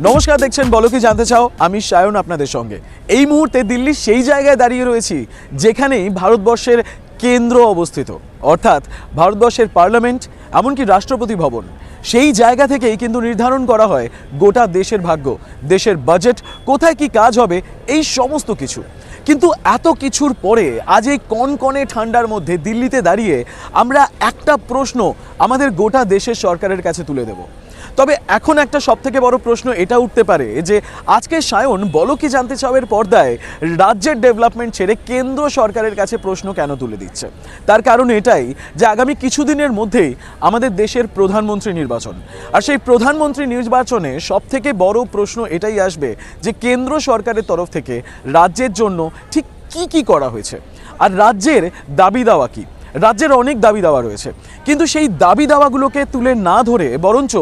নমস্কার, দেখছেন বলো কি জানতে চাও। আমি সায়ন আপনাদের সঙ্গে। এই মুহূর্তে দিল্লির সেই জায়গায় দাঁড়িয়ে রয়েছি যেখানেই ভারতবর্ষের কেন্দ্র অবস্থিত, অর্থাৎ ভারতবর্ষের পার্লামেন্ট, এমনকি রাষ্ট্রপতি ভবন। সেই জায়গা থেকেই কিন্তু নির্ধারণ করা হয় গোটা দেশের ভাগ্য, দেশের বাজেট, কোথায় কি কাজ হবে, এই সমস্ত কিছু। কিন্তু এত কিছুর পরে আজ এই কনকনে ঠান্ডার মধ্যে দিল্লিতে দাঁড়িয়ে আমরা একটা প্রশ্ন আমাদের গোটা দেশের সরকারের কাছে তুলে দেব। তবে এখন একটা সবথেকে বড় প্রশ্ন এটা উঠতে পারে যে আজকে সায়ন বলো কি জানতে চাওয়ের পর্দায় রাজ্যের ডেভেলপমেন্ট ছেড়ে কেন্দ্র সরকারের কাছে প্রশ্ন কেন তুলে দিচ্ছে। তার কারণ এটাই যে আগামী কিছুদিনের মধ্যেই আমাদের দেশের প্রধানমন্ত্রী নির্বাচন, আর সেই প্রধানমন্ত্রী নির্বাচনে সবথেকে বড় প্রশ্ন এটাই আসবে যে কেন্দ্র সরকারের তরফ থেকে রাজ্যের জন্য ঠিক কি করা হয়েছে, আর রাজ্যের দাবি দাওয়া কী। রাজ্যের অনেক দাবি দাওয়া রয়েছে, কিন্তু সেই দাবি দাওয়াগুলোকে তুলে না ধরে বরঞ্চ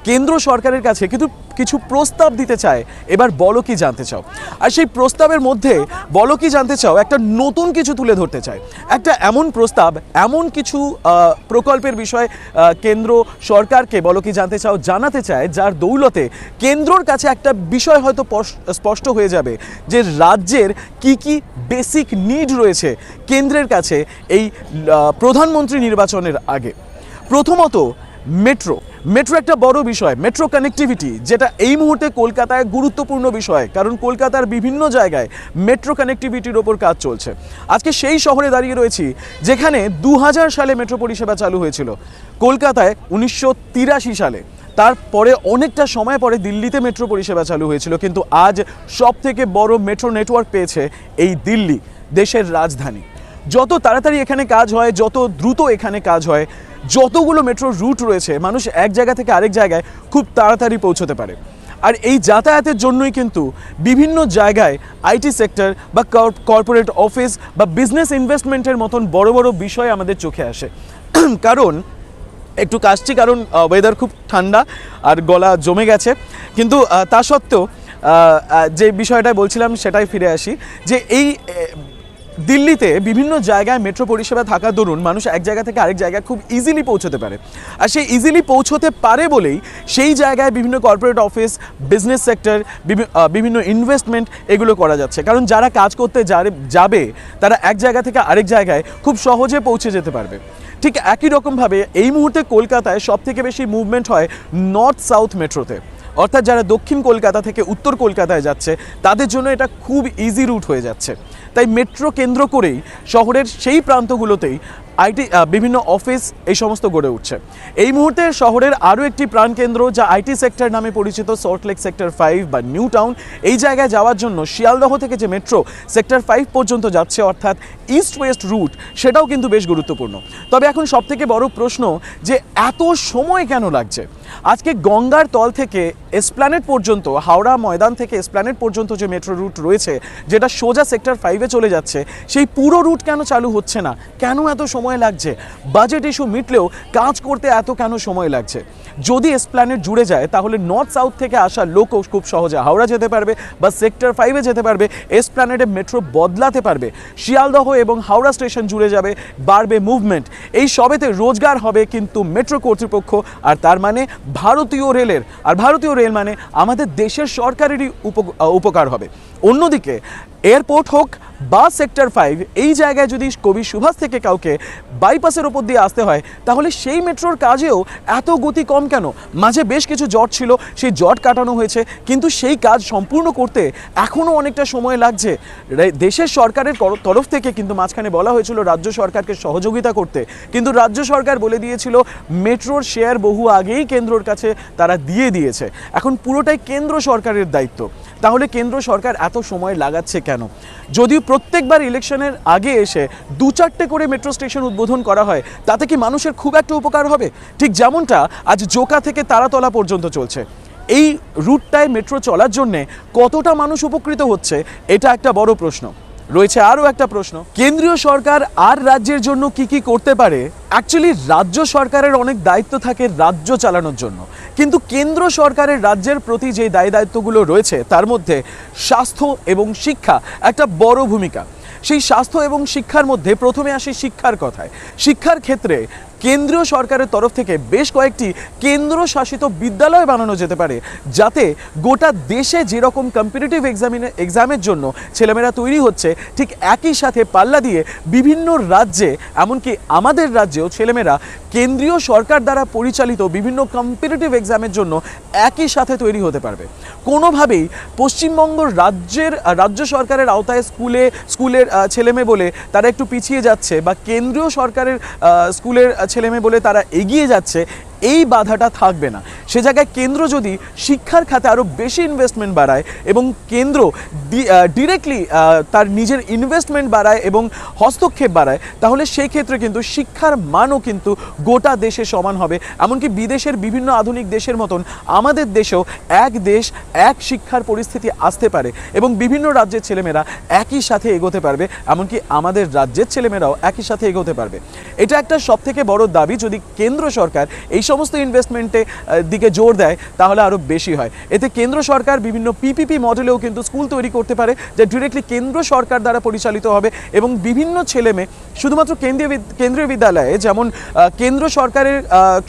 কেন্দ্র সরকারের কাছে কিন্তু কিছু প্রস্তাব দিতে চায় এবার বলো কি জানতে চাও। আর সেই প্রস্তাবের মধ্যে বলো কি জানতে চাও একটা নতুন কিছু তুলে ধরতে চায়, একটা এমন প্রস্তাব, এমন কিছু প্রকল্পের বিষয়ে কেন্দ্র সরকারকে বলো কি জানতে চাও জানাতে চায়, যার দৌলতে কেন্দ্রর কাছে একটা বিষয় হয়তো স্পষ্ট হয়ে যাবে যে রাজ্যের কি বেসিক নিড রয়েছে কেন্দ্রের কাছে এই প্রধানমন্ত্রী নির্বাচনের আগে। প্রথমত মেট্রো একটা বড় বিষয়। মেট্রো কানেক্টিভিটি, যেটা এই মুহূর্তে কলকাতায় গুরুত্বপূর্ণ বিষয়, কারণ কলকাতার বিভিন্ন জায়গায় মেট্রো কানেক্টিভিটির ওপর কাজ চলছে। আজকে সেই শহরে দাঁড়িয়ে রয়েছি যেখানে 2000 সালে মেট্রো পরিষেবা চালু হয়েছিল, কলকাতায় 1983 সালে। তারপরে অনেকটা সময় পরে দিল্লিতে মেট্রো পরিষেবা চালু হয়েছিল, কিন্তু আজ সব থেকে বড় মেট্রো নেটওয়ার্ক পেয়েছে এই দিল্লি, দেশের রাজধানী। যত তাড়াতাড়ি এখানে কাজ হয়, যত দ্রুত এখানে কাজ হয়, যতগুলো মেট্রো রুট রয়েছে, মানুষ এক জায়গা থেকে আরেক জায়গায় খুব তাড়াতাড়ি পৌঁছতে পারে। আর এই যাতায়াতের জন্যই কিন্তু বিভিন্ন জায়গায় আইটি সেক্টর বা কর্পোরেট অফিস বা বিজনেস ইনভেস্টমেন্টের মতন বড় বড় বিষয় আমাদের চোখে আসে। কারণ একটু কাশছি, কারণ ওয়েদার খুব ঠান্ডা আর গলা জমে গেছে। কিন্তু তা সত্ত্বেও যে বিষয়টা বলছিলাম সেটাই ফিরে আসি, যে এই দিল্লিতে বিভিন্ন জায়গায় মেট্রো পরিষেবা থাকার দরুন মানুষ এক জায়গা থেকে আরেক জায়গায় খুব ইজিলি পৌঁছতে পারে। আর সেই ইজিলি পৌঁছতে পারে বলেই সেই জায়গায় বিভিন্ন কর্পোরেট অফিস, বিজনেস সেক্টর, বিভিন্ন ইনভেস্টমেন্ট এগুলো করা যাচ্ছে। কারণ যারা কাজ করতে যাবে তারা এক জায়গা থেকে আরেক জায়গায় খুব সহজে পৌঁছে যেতে পারবে। ঠিক একই রকমভাবে এই মুহূর্তে কলকাতায় সবথেকে বেশি মুভমেন্ট হয় নর্থ সাউথ মেট্রোতে, অর্থাৎ যারা দক্ষিণ কলকাতা থেকে উত্তর কলকাতায় যাচ্ছে তাদের জন্য এটা খুব ইজি রুট হয়ে যাচ্ছে। তাই মেট্রো কেন্দ্র করেই শহরের সেই প্রান্তগুলোতেই আইটি বিভিন্ন অফিস এই সমস্ত গড়ে উঠছে। এই মুহূর্তে শহরের আরও একটি প্রাণকেন্দ্র, যা আইটি সেক্টর নামে পরিচিত, সল্টলেক সেক্টর 5 বা নিউ টাউন, এই জায়গায় যাওয়ার জন্য শিয়ালদহ থেকে যে মেট্রো সেক্টর 5 পর্যন্ত যাচ্ছে, অর্থাৎ ইস্ট ওয়েস্ট রুট, সেটাও কিন্তু বেশ গুরুত্বপূর্ণ। তবে এখন সবথেকে বড় প্রশ্ন যে এত সময় কেন লাগছে। আজকে গঙ্গার তল থেকে এসপ্ল্যানেড পর্যন্ত, হাওড়া ময়দান থেকে এসপ্ল্যানেড পর্যন্ত যে মেট্রো রুট রয়েছে, যেটা সোজা সেক্টর 5-এ চলে যাচ্ছে, সেই পুরো রুট কেন চালু হচ্ছে না? কেন এত সময় লাগছে? বাজেট ইস্যু মিটলেও কাজ করতে এত কেন সময় লাগছে? যদি এসপ্ল্যানেড জুড়ে যায় তাহলে নর্থ সাউথ থেকে আসা লোকও খুব সহজে হাওড়া যেতে পারবে বা সেক্টর 5-এ যেতে পারবে, এসপ্ল্যানেডে মেট্রো বদলাতে পারবে, শিয়ালদহ এবং হাওড়া স্টেশন জুড়ে যাবে, বাড়বে মুভমেন্ট, এই সবেতে রোজগার হবে কিন্তু মেট্রো কর্তৃপক্ষ, আর তার মানে ভারতীয় রেলের। আর ভারতীয় রেল মানে আমাদের দেশের সরকারেরই উপকার হবে। অন্যদিকে এয়ারপোর্ট হোক বা সেক্টর 5, এই জায়গায় যদি কবি সুভাষ থেকে কাউকে বাইপাসের ওপর দিয়ে আসতে হয়, তাহলে সেই মেট্রোর কাজেও এত গতি কম কেন? মাঝে বেশ কিছু জট ছিল, সেই জট কাটানো হয়েছে, কিন্তু সেই কাজ সম্পূর্ণ করতে এখনও অনেকটা সময় লাগছে। দেশের সরকারের তরফ থেকে কিন্তু মাঝখানে বলা হয়েছিল রাজ্য সরকারকে সহযোগিতা করতে, কিন্তু রাজ্য সরকার বলে দিয়েছিল মেট্রোর শেয়ার বহু আগেই কেন্দ্রর কাছে তারা দিয়ে দিয়েছে, এখন পুরোটাই কেন্দ্র সরকারের দায়িত্ব। তাহলে কেন্দ্র সরকার এত সময় লাগাচ্ছে কেন? যদিও প্রত্যেকবার ইলেকশনের আগে এসে 2-4টে করে মেট্রো স্টেশন উদ্বোধন করা হয়, তাতে কি মানুষের খুব একটা উপকার হবে? ঠিক যেমনটা আজ জোকা থেকে তারাতলা পর্যন্ত চলছে, এই রুটটায় মেট্রো চলার জন্যে কতটা মানুষ উপকৃত হচ্ছে, এটা একটা বড় প্রশ্ন। রয়েছে আরও একটা প্রশ্ন, কেন্দ্রীয় সরকার আর রাজ্যের জন্য কি করতে পারে। অ্যাকচুয়ালি রাজ্য সরকারের অনেক দায়িত্ব থাকে রাজ্য চালানোর জন্য, কিন্তু কেন্দ্র সরকারের রাজ্যের প্রতি যে দায়িত্বগুলো রয়েছে তার মধ্যে স্বাস্থ্য এবং শিক্ষা একটা বড় ভূমিকা। সেই স্বাস্থ্য এবং শিক্ষার মধ্যে প্রথমে আসি শিক্ষার কথায়। শিক্ষার ক্ষেত্রে কেন্দ্রীয় সরকারের তরফ থেকে বেশ কয়েকটি কেন্দ্র শাসিত বিদ্যালয় বানানো যেতে পারে, যাতে গোটা দেশে যেরকম কম্পিটিটিভ এক্সামের জন্য ছেলেমেয়েরা তৈরি হচ্ছে, ঠিক একই সাথে পাল্লা দিয়ে বিভিন্ন রাজ্যে, এমনকি আমাদের রাজ্যেও ছেলেমেয়েরা কেন্দ্রীয় সরকার দ্বারা পরিচালিত বিভিন্ন কম্পিটিটিভ এক্সামের জন্য একই সাথে তৈরি হতে পারবে। কোনোভাবেই পশ্চিমবঙ্গ রাজ্য সরকারের আওতায় স্কুলের ছেলেমেয়ে বলে তারা একটু পিছিয়ে যাচ্ছে, বা কেন্দ্রীয় সরকারের স্কুলের ছেলেমেয়ে বলে তারা এগিয়ে যাচ্ছে, এই বাধাটা থাকবে না। সে জায়গায় কেন্দ্র যদি শিক্ষার খাতে আরও বেশি ইনভেস্টমেন্ট বাড়ায় এবং কেন্দ্র ডিরেক্টলি তার নিজের ইনভেস্টমেন্ট বাড়ায় এবং হস্তক্ষেপ বাড়ায়, তাহলে সেই ক্ষেত্রে কিন্তু শিক্ষার মানও কিন্তু গোটা দেশে সমান হবে। এমনকি বিদেশের বিভিন্ন আধুনিক দেশের মতন আমাদের দেশেও এক দেশ এক শিক্ষার পরিস্থিতি আসতে পারে এবং বিভিন্ন রাজ্যের ছেলেমেয়েরা একই সাথে এগোতে পারবে, এমনকি আমাদের রাজ্যের ছেলেমেয়েরাও একই সাথে এগোতে পারবে। এটা একটা সবথেকে বড় দাবি। যদি কেন্দ্র সরকার এই সমস্ত ইনভেস্টমেন্টে দিকে জোর দেয় তাহলে আরও বেশি হয়। এতে কেন্দ্র সরকার বিভিন্ন পিপিপি মডেলেও কিন্তু স্কুল তৈরি করতে পারে, যা ডিরেক্টলি কেন্দ্র সরকার দ্বারা পরিচালিত হবে এবং বিভিন্ন ছেলেমেয়ে শুধুমাত্র কেন্দ্রীয় বিদ্যালয়ে যেমন কেন্দ্র সরকারের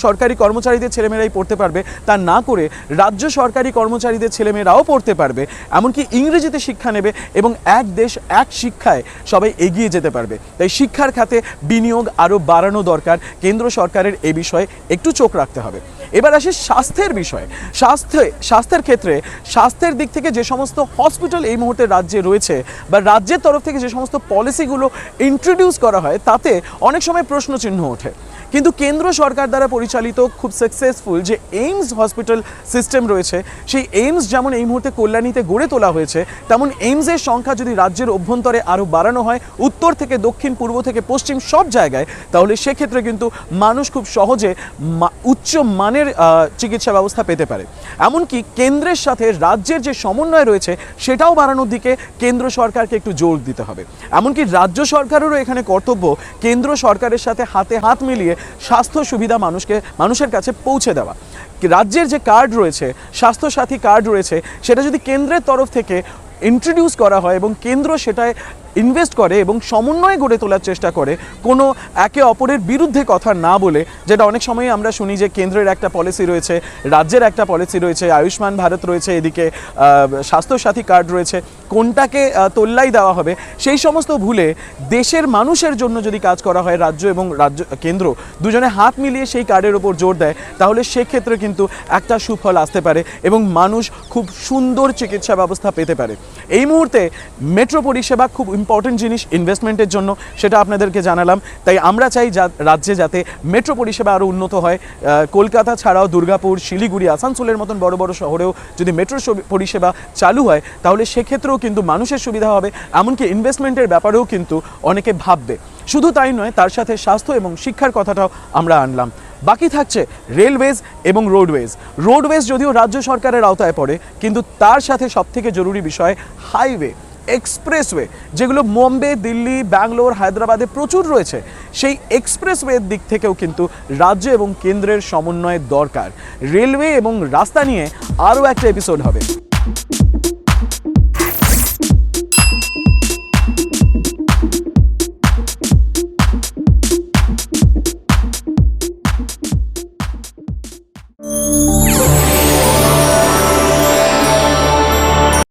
সরকারি কর্মচারীদের ছেলেমেয়েরাই পড়তে পারবে, তা না করে রাজ্য সরকারি কর্মচারীদের ছেলেমেয়েরাও পড়তে পারবে, এমনকি ইংরেজিতে শিক্ষা নেবে এবং এক দেশ এক শিক্ষায় সবাই এগিয়ে যেতে পারবে। তাই শিক্ষার খাতে বিনিয়োগ আরও বাড়ানো দরকার। কেন্দ্র সরকারের এই বিষয়ে একটু চোখ রাখতে হবে। এবার আসি স্বাস্থ্যের বিষয়ে। স্বাস্থ্যের ক্ষেত্রে স্বাস্থ্যের দিক থেকে যে সমস্ত হসপিটাল এই মুহূর্তে রাজ্যে রয়েছে বা রাজ্যের তরফ থেকে যে সমস্ত পলিসিগুলো ইন্ট্রোডিউস করা হয়, তাতে অনেক সময় প্রশ্নচিহ্ন ওঠে। কিন্তু কেন্দ্র সরকার দ্বারা পরিচালিত খুব সাকসেসফুল যে এইমস হসপিটাল সিস্টেম রয়েছে, সেই এইমস যেমন এই মুহূর্তে কল্যাণীতে গড়ে তোলা হয়েছে, তেমন এইমসের সংখ্যা যদি রাজ্যের অভ্যন্তরে আরও বাড়ানো হয়, উত্তর থেকে দক্ষিণ, পূর্ব থেকে পশ্চিম সব জায়গায়, তাহলে সেক্ষেত্রে কিন্তু মানুষ খুব সহজে উচ্চ মানের চিকিৎসা ব্যবস্থা পেতে পারে। এমনকি কেন্দ্রের সাথে রাজ্যের যে সমন্বয় রয়েছে সেটাও বাড়ানোর দিকে কেন্দ্র সরকারকে একটু জোর দিতে হবে। এমনকি রাজ্য সরকারেরও এখানে কর্তব্য কেন্দ্র সরকারের সাথে হাতে হাত মিলিয়ে স্বাস্থ্য সুবিধা মানুষের কাছে পৌঁছে দেওয়া। রাজ্যের যে কার্ড রয়েছে, স্বাস্থ্যসাথী কার্ড রয়েছে, সেটা যদি কেন্দ্রের তরফ থেকে ইন্ট্রোডিউস করা হয় এবং কেন্দ্র সেটায় ইনভেস্ট করে এবং সমন্বয় গড়ে তোলার চেষ্টা করে, কোনো একে অপরের বিরুদ্ধে কথা না বলে, যেটা অনেক সময় আমরা শুনি যে কেন্দ্রের একটা পলিসি রয়েছে, রাজ্যের একটা পলিসি রয়েছে, আয়ুষ্মান ভারত রয়েছে, এদিকে স্বাস্থ্যসাথী কার্ড রয়েছে, কোনটাকে তোল্লাই দেওয়া হবে, সেই সমস্ত ভুলে দেশের মানুষের জন্য যদি কাজ করা হয়, রাজ্য এবং কেন্দ্র দুজনে হাত মিলিয়ে সেই কার্ডের ওপর জোর দেয়, তাহলে সেক্ষেত্রে কিন্তু একটা সুফল আসতে পারে এবং মানুষ খুব সুন্দর চিকিৎসা ব্যবস্থা পেতে পারে। এই মুহূর্তে মেট্রো পরিষেবা খুব ইম্পর্টেন্ট জিনিস ইনভেস্টমেন্টের জন্য, সেটা আপনাদেরকে জানালাম। তাই আমরা চাই রাজ্যে যাতে মেট্রো পরিষেবা আরও উন্নত হয়। কলকাতা ছাড়াও দুর্গাপুর, শিলিগুড়ি, আসানসোলের মতন বড় বড় শহরেও যদি মেট্রো পরিষেবা চালু হয়, তাহলে সেক্ষেত্রেও কিন্তু মানুষের সুবিধা হবে, এমনকি ইনভেস্টমেন্টের ব্যাপারেও কিন্তু অনেকে ভাববে। শুধু তাই নয়, তার সাথে স্বাস্থ্য এবং শিক্ষার কথাটাও আমরা আনলাম। বাকি থাকছে রেলওয়েজ এবং রোডওয়েজ যদিও রাজ্য সরকারের আওতায় পড়ে, কিন্তু তার সাথে সবথেকে জরুরি বিষয় হাইওয়ে, এক্সপ্রেসওয়ে, যেগুলো বোম্বে, দিল্লি, ব্যাঙ্গালোর, হায়দ্রাবাদে প্রচুর রয়েছে। সেই এক্সপ্রেসওয়ের দিক থেকেও কিন্তু রাজ্য এবং কেন্দ্রের সমন্বয়ের দরকার। রেলওয়ে এবং রাস্তা নিয়ে আরও একটা এপিসোড হবে।